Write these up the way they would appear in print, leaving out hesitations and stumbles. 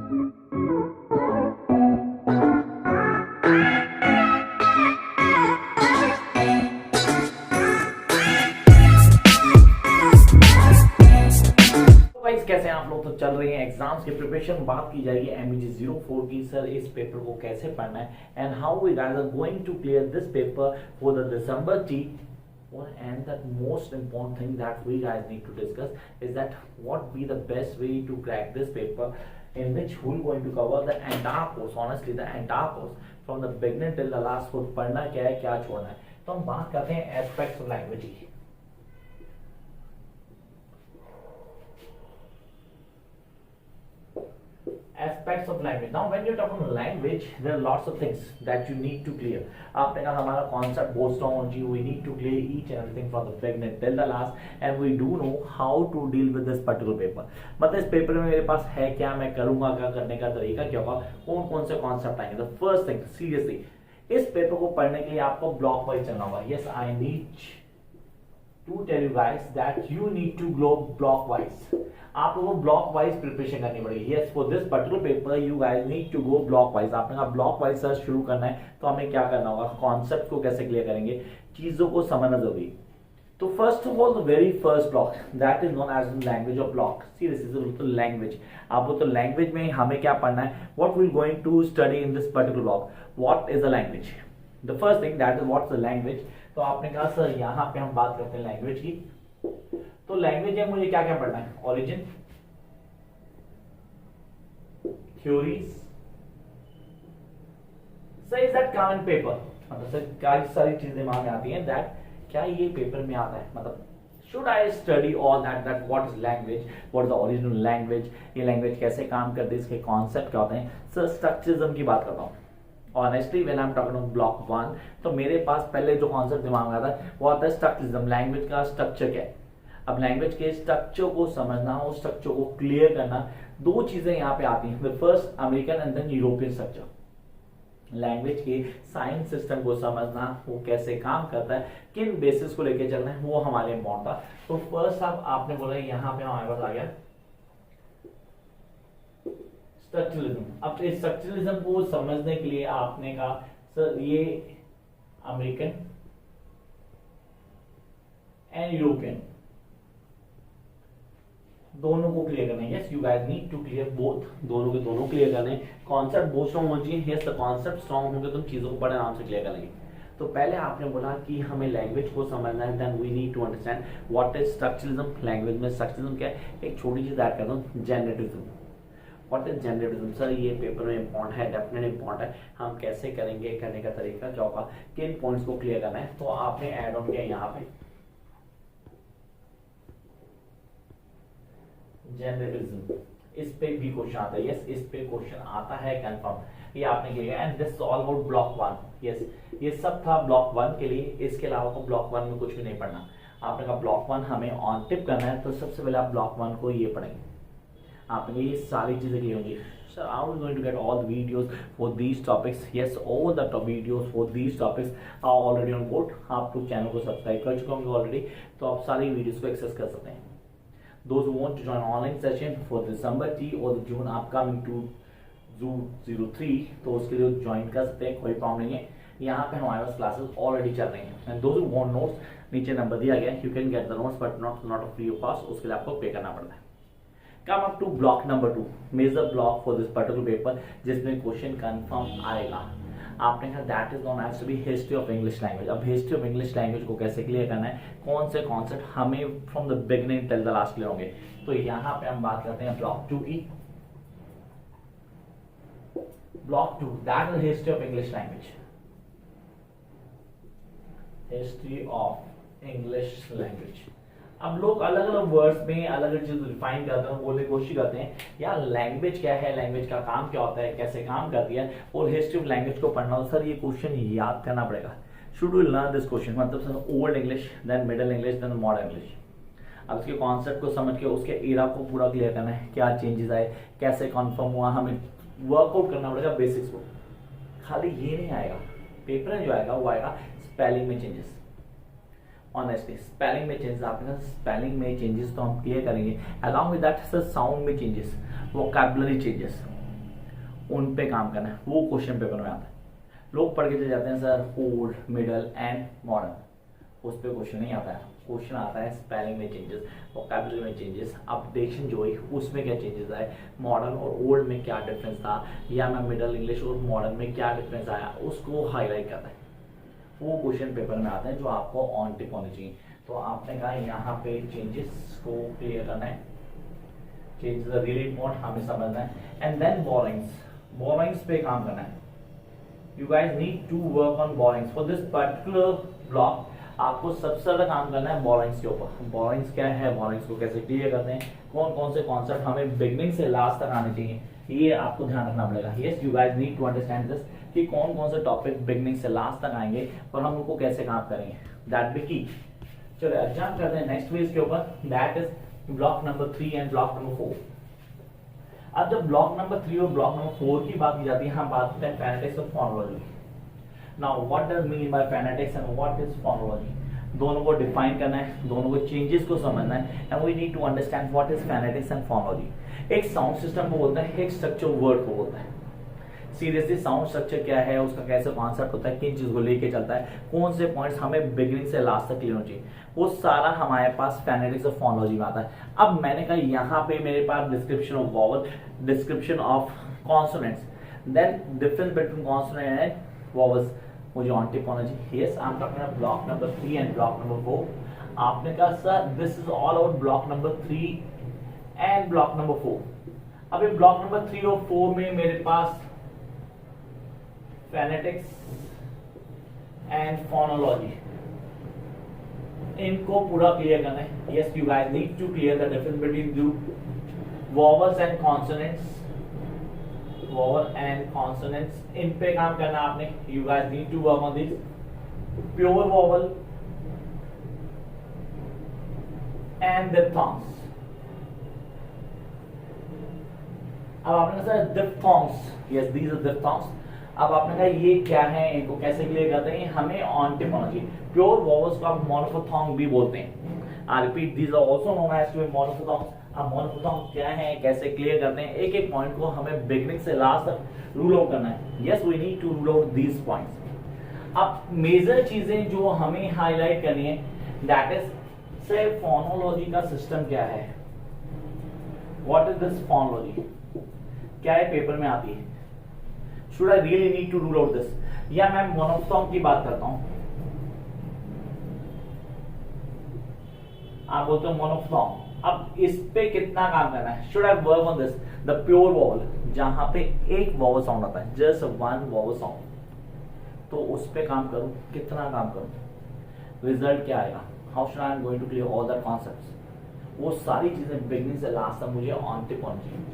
Guys कैसे हैं आप लोग। तो चल रही है एग्जाम्स की प्रिपरेशन, बात की जाएगी एमईजी 04 की। सर इस पेपर को कैसे पढ़ना है and how we guys are going to clear this paper for the December टी। And the most important thing that we guys need to discuss is that what be the best way to crack this paper, in which we're going to cover the entire course, honestly the entire course from the beginning till the last course। पढ़ना क्या है, क्या छोड़ना है। तो हम बात करते हैं एस्पेक्ट्स ऑफ लैंग्वेज की। Aspects of language. Now when you're talking language, there are lots of things that you need to clear। आपने कहा हमारा concept बहुत strong होना चाहिए। We need to clear each and everything from the beginning till the last, and we do know how to deal with this particular paper। मतलब इस paper में मेरे पास है क्या, मैं करूंगा क्या, करने का तरीका क्या होगा, कौन कौन से कॉन्सेप्ट आएंगे। द फर्स्ट थिंग, सीरियसली इस पेपर को पढ़ने के लिए आपको ब्लॉक वाइज चलना होगा। Yes, I need to tell you guys that you need to go block wise। आप लोगों को ब्लॉक वाइज प्रिपरेशन करनी पड़ेगी। Yes, for this particular paper you guys need to go block wise. आपने कहा block wise search शुरू करना है तो हमें क्या करना होगा, कॉन्सेप्ट को कैसे क्लियर करेंगे, चीजों को समझना जरूरी। तो first of all the very first block that is known as language of block. Seriously language, आपको तो लैंग्वेज में हमें क्या पढ़ना है, what we going to study in this particular block, what is the language. The first thing that is what's the language. तो आपने कहा सर यहाँ पे हम बात करते हैं लैंग्वेज की। तो लैंग्वेज में मुझे क्या क्या पढ़ना है, origin, theories. Sir is that come in paper, मतलब सर काफी सारी चीजें दिमाग में आती हैं दैट क्या ये पेपर में आता है, मतलब should I study all that what is language, what is the original language, ये लैंग्वेज कैसे काम करती है, इसके कॉन्सेप्ट क्या होते हैं। सर स्ट्रक्चरिज्म की बात करता हूँ। Honestly when I am talking about block 1, तो मेरे पास पहले जो कॉन्सेप्ट दिमाग में आता है वो आता है स्ट्रक्चरिज्म। लैंग्वेज का स्ट्रक्चर क्या है। अब लैंग्वेज के स्ट्रक्चर को समझना, उस स्ट्रक्चर को क्लियर करना, दो चीजें यहाँ पे आती हैं। The first American and then European structure. Language के साइंस सिस्टम को समझना, वो कैसे काम करता है, किन बेसिस को लेके चलना है, वो हमारे इम्पोर्टेंट था। तो फर्स्ट आपने बोला यहाँ पे हमारे पास आ गया स्ट्रक्चरलिज्म। अब इस स्ट्रक्चरलिज्म को समझने के लिए आपने कहा सर ये अमेरिकन एंड यूरोपियन दोनों को क्लियर करना है। Yes, you guys need to clear both, दोनों के दोनों क्लियर करने। कॉन्सेप्ट बहुत स्ट्रॉन्ग होना चाहिए। यस, कॉन्सेप्ट स्ट्रॉन्ग होंगे तो चीजों को बड़े आराम से क्लियर करेंगे। तो पहले आपने बोला कि हमें लैंग्वेज को समझना है, then we need to understand what is structuralism. Language में स्ट्रक्चरलिज्म क्या है, एक छोटी चीज ऐड करता हूँ, generativism. What is generativism. Sir ये पेपर में इंपॉर्टेंट है, डेफिनेटली इंपॉर्टेंट है। हम कैसे करेंगे, करने का तरीका क्या होगा, किन पॉइंट्स को क्लियर करना है। तो आपने ऐड ऑन किया यहाँ पे जनरेटिविज्म। इस पे भी क्वेश्चन आता है। यस, इस पे क्वेश्चन आता है कंफर्म। ये आपने किया and this all about block 1। Yes, ये सब था ब्लॉक 1 के लिए। इसके अलावा तो ब्लॉक 1 में कुछ भी नहीं पढ़ना। आपने कहा ब्लॉक 1 हमें ऑन टिप करना है, तो सबसे पहले आप ब्लॉक 1 को ये पढ़ेंगे। आपने ये सारी चीजें की होंगी। Sir I am going to get all the videos for these topics. Yes, all the videos for these topics are already on board. आप तो चैनल को सब्सक्राइब कर चुके होंगे ऑलरेडी, तो आप सारी वीडियोस को एक्सेस कर सकते हैं। Those who want to join online session for December T or the June upcoming to Zoom 03, तो उसके लिए ज्वाइन कर सकते हैं, कोई प्रॉब्लम नहीं है। यहाँ पे हमारे पास क्लासेस ऑलरेडी चल रही हैं। And those who want notes, नीचे नंबर दिया गया है, you can get the notes but not free of cost. उसके लिए आपको पे करना पड़ता है। Come up to block number 2, major block for this particular paper, जिसमें क्वेश्चन कंफर्म आएगा। आपने कहा that is known as to be history of English language. अब हिस्ट्री ऑफ इंग्लिश लैंग्वेज को कैसे क्लियर करना है, कौन से कॉन्सेप्ट हमें from the beginning till the last clear होंगे। तो यहाँ पे हम बात करते हैं ब्लॉक 2 की। Block 2 that is history of English language. History of English language. अब लोग अलग अलग वर्ड्स में अलग अलग चीज डिफाइन करते हैं, बोलने की कोशिश करते हैं यार लैंग्वेज क्या है, लैंग्वेज का काम क्या होता है, कैसे काम करती है, और हिस्ट्री ऑफ लैंग्वेज को पढ़ना हो। सर ये क्वेश्चन याद करना पड़ेगा। Should we learn this question, मतलब sir old English, then middle English, then modern English. अब इसके कॉन्सेप्ट को समझ के उसके एरा को पूरा क्लियर करना है, क्या चेंजेस आए, कैसे कन्फर्म हुआ, हमें वर्कआउट करना पड़ेगा बेसिक्स को। खाली ये नहीं आएगा, पेपर में जो आएगा वो आएगा स्पेलिंग में चेंजेस। ऑनेस्टली स्पेलिंग में चेंजेस, आपने स्पेलिंग में चेंजेस तो हम क्लियर करेंगे। Along with that sir sound में चेंजेस, वोकैबुलरी चेंजेस, उन पे काम करना है, वो क्वेश्चन पेपर में आता है। लोग पढ़ के चले जाते हैं sir old, middle and modern, उस पर क्वेश्चन नहीं आता है। क्वेश्चन आता है स्पेलिंग में चेंजेस, वोकैबुलरी में चेंजेस, अपडेशन जो है उसमें क्या चेंजेस आए, मॉडर्न और ओल्ड में क्या डिफरेंस था, या मैं मिडल इंग्लिश और मॉडर्न में क्या डिफरेंस आया, उसको हाईलाइट करता है। वो क्वेश्चन पेपर में आता है जो आपको ऑन टिक होनी चाहिए। तो आपने कहा यहाँ पे चेंजेस को क्लियर करना है, चेंजेस आर रियली इंपॉर्टेंट, हमें समझना है। एंड देन बोरोइंग्स पे काम करना है। You guys need to work on borrowings for this particular block. आपको सबसे ज्यादा काम करना है बोरोइंग्स के ऊपर। बोरोइंग्स क्या है, बोरोइंग्स को कैसे क्लियर करते हैं, कौन कौन से कॉन्सेप्ट हमें बिगनिंग से लास्ट तक आने चाहिए, ये आपको ध्यान रखना पड़ेगा। Yes, you guys need to understand this कि कौन कौन से टॉपिक बिगनिंग से लास्ट तक आएंगे और हम उनको कैसे काम करेंगे, दैट बी की। चलो एग्जाम करते हैं नेक्स्ट पेज के ऊपर, that is block number 3 and block number 4। अब जब ब्लॉक नंबर 3 और ब्लॉक नंबर 4 की बात की जाती है, हम बात करते हैं फोनेटिक्स और phonology. Now what does mean by phonetics and what is phonology, दोनों को डिफाइन करना है, दोनों को चेंजेस को समझना है, and we need to understand what is phonetics and phonology. एक साउंड सिस्टम को बोलता है, एक स्ट्रक्चर वर्ड को बोलता है। सीरियसली साउंड स्ट्रक्चर क्या है, उसका कैसे कॉन्सेप्ट होता है, किन चीज को लेके चलता है, कौन से पॉइंट्स हमें बिगिनिंग से लास्ट तक क्लियर होना चाहिए, वो सारा हमारे पास फोनेटिक्स और फोनोलॉजी में आता है। अब मैंने कहा यहाँ पे मेरे पास description of vowel, description of consonants, then difference between consonant and vowels, मुझे ऑन टिक होना चाहिए। Yes, I am talking about block number 3 and block number 4। आपने कहा sir this is all about block number 3 and block number 4। अब ये block number 3 और 4 में मेरे पास फोनेटिक्स एंड फोनोलॉजी, इनको पूरा क्लियर करना है। Yes, you guys need to clear the difference between the vowels and consonants, vowel and consonants, इन पे काम करना आपने। You guys need to work on this pure vowel and diphthongs. अब आपने कहा diphthongs, yes these are diphthongs. अब आपने कहा ये क्या है, इनको कैसे क्लियर करते हैं, हमें ऑन टिक होना चाहिए। प्योर वॉवल्स को आप मोनोफोथोंग भी बोलते हैं। I repeat, these are also known as to monophthongs. अब मोनोफोथोंग क्या है, कैसे क्लियर करते हैं, एक एक पॉइंट को हमें बिगिनिंग से लास्ट तक रूल आउट करना है। Yes, we need to rule out these points. अब मेजर चीजें जो हमें हाईलाइट करनी है, दैट इज से फोनोलॉजी का सिस्टम क्या है, व्हाट इज दिस फोनोलॉजी, क्या है पेपर में आती है, should I really need to rule out this, या मैं मोनोफोथोंग की बात करता हूं, आप बोलते हो मोनोफोथोंग। अब इस पे कितना काम करना है, should I work on this the pure vowel, जहां पे एक वॉवल साउंड आता है, जस्ट वन वॉवल साउंड, तो उस पे काम करूं, कितना काम करूं, रिजल्ट क्या आएगा, how should I am going to clear all the concepts, वो सारी चीजें बिगिनिंग से लास्ट तक मुझे ऑन टिक होनी चाहिए।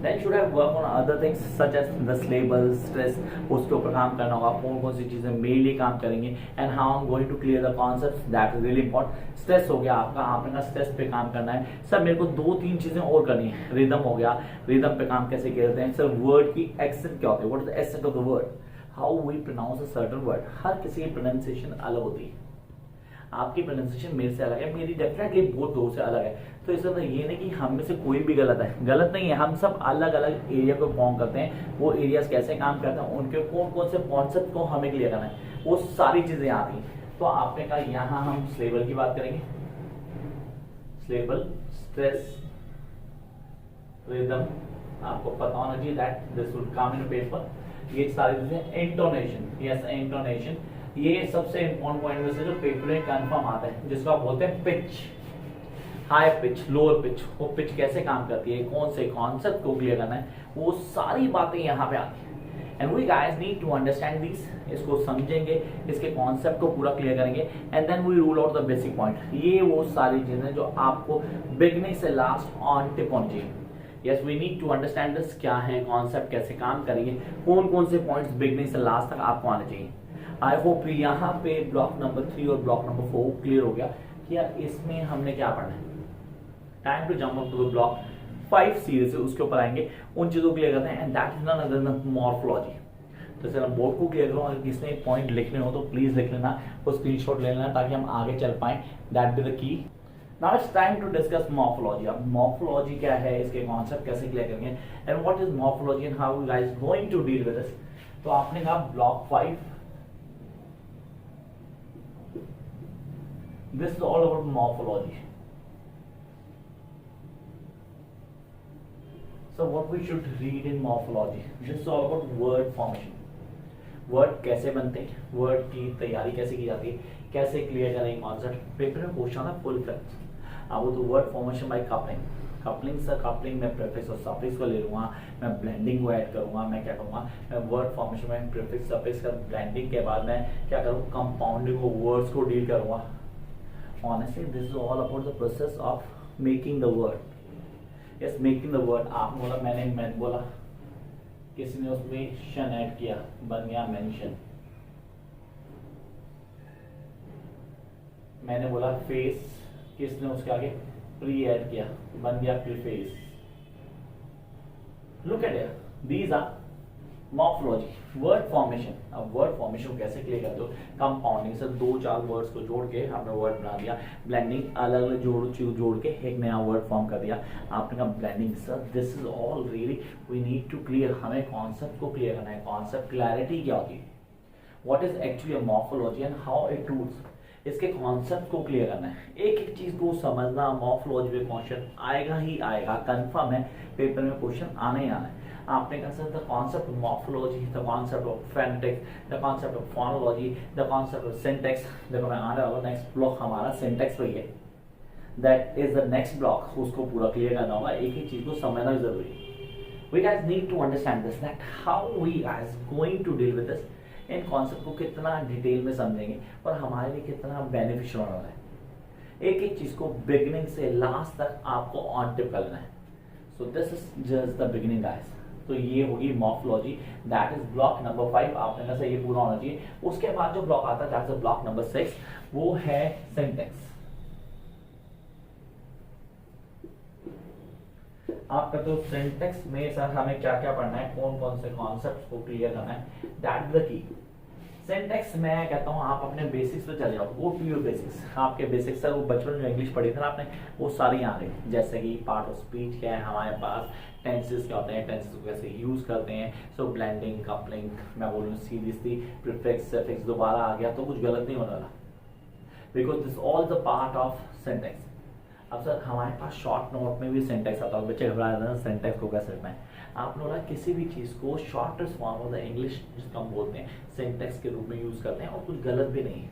Then should I work on other things such as the syllable, stress, उसके ऊपर काम करना होगा, कौन कौन सी चीजें मेनली काम करेंगे, and how I'm going to clear the concepts, that is really important। Stress हो गया आपका, आपने कहा स्ट्रेस पे काम करना है सर, मेरे को 2-3 चीजें और करनी है। रिदम हो गया, रिदम पे काम कैसे करते हैं सर, वर्ड की एक्सेंट क्या होती है, what is the accent of the word, how we pronounce a certain word, हर किसी की प्रोनाउंसिएशन अलग होती है। आपकी प्रोनाउंसिएशन मेरे से अलग है, मेरी डेफिनेटली बहुत दूर से अलग है, तो इसका मतलब ये नहीं कि हम में से कोई भी गलत है, गलत नहीं है, हम सब अलग अलग एरिया को फॉर्म करते हैं, वो एरियाज कैसे काम करते हैं, उनके कौन कौन से कॉन्सेप्ट को हमें क्लियर करना है, वो सारी चीजें आती हैं। तो आपने कहा यहाँ हम स्लेबल की बात करेंगे, स्लेबल, स्ट्रेस, रिदम, आपको पता होना चाहिए that this would come in paper, ये सारी चीजें, इंटोनेशन, यस इंटोनेशन, ये सबसे इंपॉर्टेंट पॉइंट में से जो पेपर में कंफर्म आता है, जिसको आप बोलते हैं pitch, high pitch, lower pitch, वो पिच कैसे काम करती है, कौन से कॉन्सेप्ट को क्लियर करना है, वो सारी बातें यहाँ पे आती हैं। And we guys need to understand this, इसको समझेंगे, इसके कॉन्सेप्ट को पूरा क्लियर करेंगे, and then we rule out the basic point. ये वो सारी चीजें जो आपको बिगिनिंग से लास्ट ऑन टिक होनी चाहिए। Yes, we need to understand this, क्या है कॉन्सेप्ट, कैसे काम करेंगे, कौन कौन से पॉइंट्स बिगिनिंग से लास्ट तक आपको आने चाहिए। आई होप यहाँ पे ब्लॉक नंबर 3 और ब्लॉक नंबर 4 क्लियर हो गया कि यार इसमें हमने क्या पढ़ना है। Time to jump up to the block 5 series है, उसके ऊपर आएंगे, उन चीजों को क्लियर करते हैं, and that is not other than morphology. तो चलो बोर्ड को क्लियर करो, अगर किसी ने एक पॉइंट लिखने हो तो प्लीज लिख लेना, वो स्क्रीनशॉट ले लेना ताकि हम आगे चल पाए, that be the key. Now it's time to discuss morphology. अब मॉर्फोलॉजी क्या है, इसके कॉन्सेप्ट कैसे क्लियर करेंगे, and what is morphology and how you guys going to deal with this. तो आपने कहा block 5, this is all about morphology. So what we should read in morphology, this is all about word formation। Word कैसे बनते हैं, word की तैयारी कैसे की जाती है, कैसे क्लियर करें कॉन्सेप्ट। पेपर में पूछा था फुल फ्लेक्स। अब वो तो word formation by coupling, coupling से कपलिंग में प्रीफिक्स और सफिक्स को ले लूंगा, मैं ब्लेंडिंग को ऐड करूंगा, मैं क्या करूंगा, मैं वर्ड फॉर्मेशन में प्रीफिक्स सफिक्स का ब्लेंडिंग के बाद मैं क्या करूँ, कंपाउंडिंग को, वर्ड्स को डील करूंगा। Honestly this is all about the process of making the word. Yes, making the word. आप बोला, मैंने बोला, किसी ने उसमें शन ऐड किया, बन गया मेंशन। मैंने बोला फेस, किसने उसके आगे प्री ऐड किया, बन गया preface. Look at it, these are morphology, word formation. अब वर्ड फॉर्मेशन को कैसे क्लियर करते हो, कंपाउंडिंग से 2-4 वर्ड्स को जोड़ के आपने वर्ड बना दिया, ब्लेंडिंग अलग अलग जोड़ के एक नया वर्ड फॉर्म कर दिया। आपने कहा blending. Sir this is all really we need to clear, हमें कॉन्सेप्ट को क्लियर करना है। कॉन्सेप्ट क्लैरिटी क्या होती है, what is actually a morphology and how it rules, इसके कॉन्सेप्ट को क्लियर करना है। एक एक चीज को समझना, मॉर्फोलॉजी में क्वेश्चन आएगा ही आएगा, कंफर्म है, पेपर में क्वेश्चन आने ही आना है। आपने कहा sir the concept of morphology, the concept of phonetics, the concept of phonology, the concept of syntax. देखो मैं आने वाला नेक्स्ट ब्लॉक हमारा सिंटैक्स पे है, that is the next block, उसको पूरा क्लियर करना होगा। एक ही चीज को समझना जरूरी है। We guys need to understand this, that how we guys going to deal with this। In concept को कितना डिटेल में समझेंगे और हमारे लिए कितना बेनिफिशियल होने वाला है। एक एक चीज को बिगिनिंग से लास्ट तक आपको ऑन टिप करना है। So this is just the beginning guys. तो ये होगी morphology, that is block number 5। आपने कहा ये पूरा होना चाहिए। उसके बाद जो ब्लॉक आता है दैट इज ब्लॉक नंबर 6, वो है सिंटैक्स। आपका तो सिंटैक्स में सर हमें क्या क्या पढ़ना है, कौन कौन से कॉन्सेप्ट्स को क्लियर करना है, that is the key. Syntax मैं कहता हूँ आप अपने बेसिक्स पे चले जाओ, गो टू योर बेसिक्स। आपके बेसिक्स सर वो बचपन में इंग्लिश पढ़ी थी ना आपने, वो सारी यहाँ गई। जैसे कि पार्ट ऑफ स्पीच क्या है हमारे पास, टेंसेस क्या होते हैं, टेंसेस को कैसे यूज करते हैं, सो ब्लेंडिंग, कपलिंग, मैं बोलूँ सीरीजली प्रीफिक्स सफिक्स दोबारा आ गया तो कुछ गलत नहीं होने वाला, because this all the part of syntax. अब सर हमारे पास शॉर्ट नोट में भी सिंटैक्स आता है, बच्चे घबरा जाते हैं सिंटैक्स को कैसे लिखना है। आप लोग किसी भी चीज को shortest form of the English जिसको हम बोलते हैं सिंटैक्स के रूप में यूज करते हैं, और कुछ गलत भी नहीं है।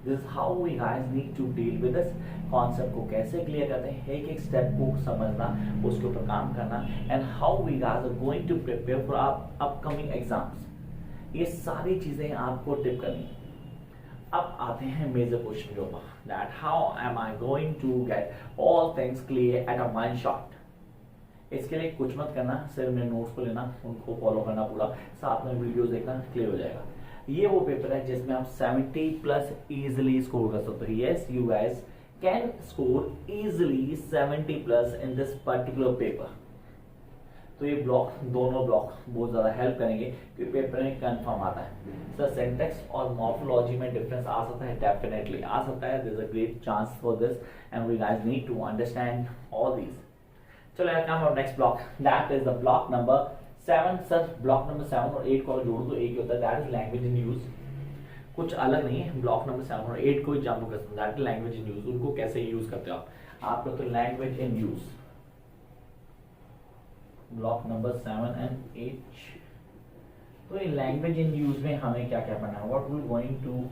This is how we guys need to deal with this. Concept को कैसे क्लियर करते हैं, एक एक स्टेप को समझना, उसके ऊपर काम करना, and how we guys are going to prepare for upcoming exams, ये सारी चीजें आपको टिप करनी है। अब आते हैं मेजर क्वेश्चन के ऊपर, that how am I going to get all things clear at a one shot. इसके लिए कुछ मत करना, सिर्फ मेरे नोट्स को लेना, उनको फॉलो करना पूरा, साथ में वीडियोस देखना, क्लियर हो जाएगा। ये वो पेपर है जिसमें आप 70+ इजीली स्कोर कर सकते हो। Yes, you guys can score easily 70+ in this particular paper. तो ये ब्लॉक, दोनों ब्लॉक बहुत ज्यादा हेल्प करेंगे क्योंकि पेपर में कंफर्म आता है। सर सिंटैक्स और मॉर्फोलॉजी में डिफरेंस आ सकता है, डेफिनेटली आ सकता है, there is a great chance for this and we guys need to understand all these. चलो यार come on next block, that is the block number 7। Sir block number 7 और 8 को जोड़ दो, एक ही होता है, that is language in use. कुछ अलग नहीं है, ब्लॉक नंबर 7 और 8 को ही जानू कर सकते, that is language in use. उनको कैसे यूज करते हो आप लोग, तो language in use, block number 7 and 8। तो ये लैंग्वेज इन यूज में हमें क्या क्या पढ़ना है, what we going to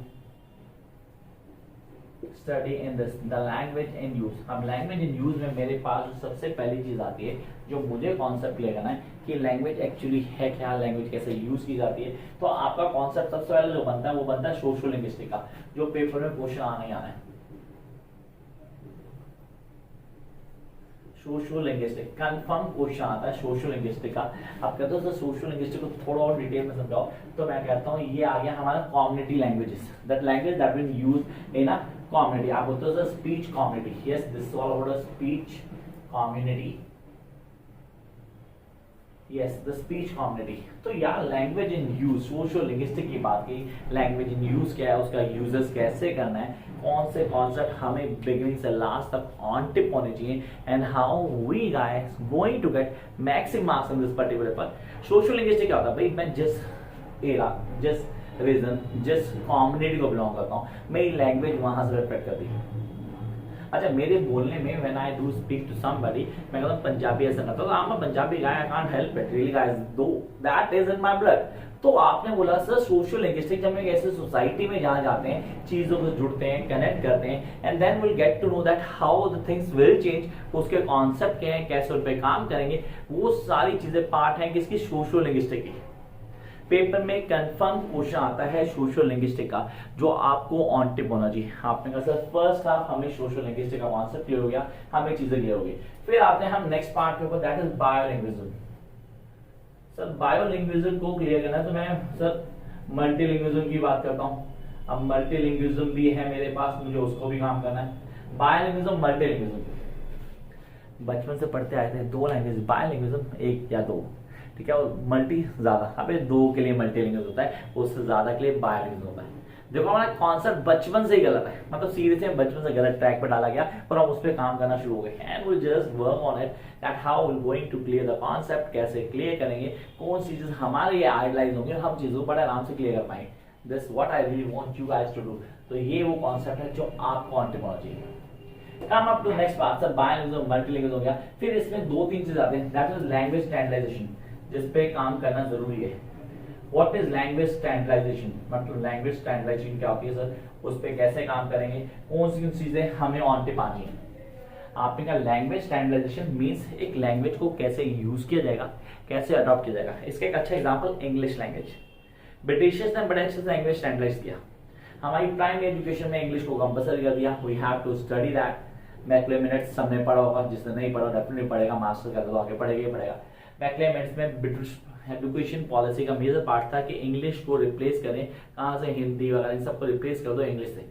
study in this, the language in use. अब लैंग्वेज इन यूज में मेरे पास जो सबसे पहली चीज आती है, जो मुझे कॉन्सेप्ट क्लियर करना है कि लैंग्वेज एक्चुअली है क्या, लैंग्वेज कैसे यूज की जाती है। तो आपका कॉन्सेप्ट सबसे पहले जो बनता है वो बनता है सोशल लिंग्विस्टिक का, जो पेपर में क्वेश्चन आने ही आना है। सोशल लिंग्विस्टिक कंफर्म क्वेश्चन आता है सोशल लिंग्विस्टिक का। आप कहते हो सर सोशल लिंग्विस्टिक को थोड़ा और डिटेल में समझाओ, तो मैं कहता हूँ ये आ गया हमारा community languages, that language that will use in a community. आप बोलते हो sir speech community, yes this is all about a speech community. Yes the speech community. तो यार language in use, social linguistic की बात की, लैंग्वेज इन यूज क्या है, उसका यूजेस कैसे करना है, कौन से कॉन्सेप्ट हमें बिगिनिंग से लास्ट तक ऑन टिप होने चाहिए, and how we guys going to get maximum marks in this particular part. Social linguistic क्या होता है भाई, मैं जिस एरा, जिस रीजन, जिस कम्युनिटी को बिलोंग करता हूँ, मेरी लैंग्वेज वहां से रिफ्लेक्ट करती है। अच्छा मेरे बोलने में when I do speak to somebody, मैं कहता हूँ पंजाबी ऐसा करता हूँ, I am Punjabi guy, I can't help it really guys, दो that is in my blood. तो आपने बोला सर सोशल लिंग्विस्टिक, जब हम एक ऐसे सोसाइटी में जहाँ जाते हैं, चीजों से जुड़ते हैं, कनेक्ट करते हैं, and then will get to know that how the things will change, उसके कॉन्सेप्ट क्या है, कैसे उन पे काम करेंगे, वो सारी चीजें पार्ट है किसकी, सोशल लिंग्विस्टिक की। पेपर में कंफर्म क्वेश्चन आता है सोशल लिंग्विस्टिक का, जो आपको ऑन टिप होना चाहिए। आपने कहा सर फर्स्ट हाफ हमें सोशल लिंग्विस्टिक का कॉन्सेप्ट क्लियर हो गया, हमें चीजें क्लियर हो गई, फिर आते हैं हम नेक्स्ट पार्ट के ऊपर, दैट इज बायोलिंग्विज्म। सर बायोलिंग्विज्म को क्लियर करना है तो मैं सर मल्टीलिंग्विज्म की बात करता हूँ। अब मल्टीलिंग्विज्म भी है मेरे पास, मुझे उसको भी काम करना है। बायोलिंग्विज्म, मल्टीलिंग्विज्म बचपन से पढ़ते आए थे, दो लैंग्वेज, बायोलिंग्विज्म एक या दो, ठीक है, और मल्टी ज्यादा, अबे दो के लिए मल्टीलिंग्वेज होता है, उससे ज्यादा के लिए बायोलिंग्वेज होता है। देखो हमारा कॉन्सेप्ट बचपन से ही गलत है, मतलब सीधे से बचपन से गलत ट्रैक पर डाला गया और हम उस पर काम करना शुरू हो गए, and will just work on it that how will going to clear the concept, कैसे क्लियर करेंगे, कौन सी चीज हमारे ये आइडलाइज होंगे, हम चीजों को बड़े आराम से क्लियर कर पाएंगे। This what I really want you guys to do. तो ये वो कॉन्सेप्ट है जो आपको ऑन टिप होना चाहिए। Come up to next part, sir bilingualism, multilingualism हो गया, फिर इसमें दो तीन चीज आते हैं, दैट इज लैंग्वेज स्टैंडर्डाइजेशन, जिस पे काम करना जरूरी है। व्हाट इज लैंग्वेज स्टैंडर्डाइजेशन, मतलब लैंग्वेज स्टैंडर्डाइजेशन क्या होती है सर, उस पे कैसे काम करेंगे, कौन सी चीजें हमें ऑन टिप आनी है। आपने कहा लैंग्वेज स्टैंडर्डाइजेशन मींस एक लैंग्वेज को कैसे यूज किया जाएगा, कैसे अडॉप्ट किया जाएगा। इसका एक अच्छा एग्जांपल इंग्लिश लैंग्वेज, ब्रिटिशर्स ने बड़े अच्छे से लैंग्वेज स्टैंडर्डाइज किया, हमारी प्राइमरी एजुकेशन में इंग्लिश को कंपलसरी कर दिया, we have to study that. मैक्लेमिनेट्स सबने पढ़ा होगा, जिसने नहीं पढ़ा डेफिनेटली पढ़ेगा, मास्टर का तो आगे पढ़ेगा ही पढ़ेगा। मैक्लेमिनेट्स में ब्रिटिश एजुकेशन पॉलिसी का मेजर पार्ट था कि इंग्लिश को रिप्लेस करें, कहाँ से, हिंदी वगैरह इन सबको रिप्लेस कर दो इंग्लिश से।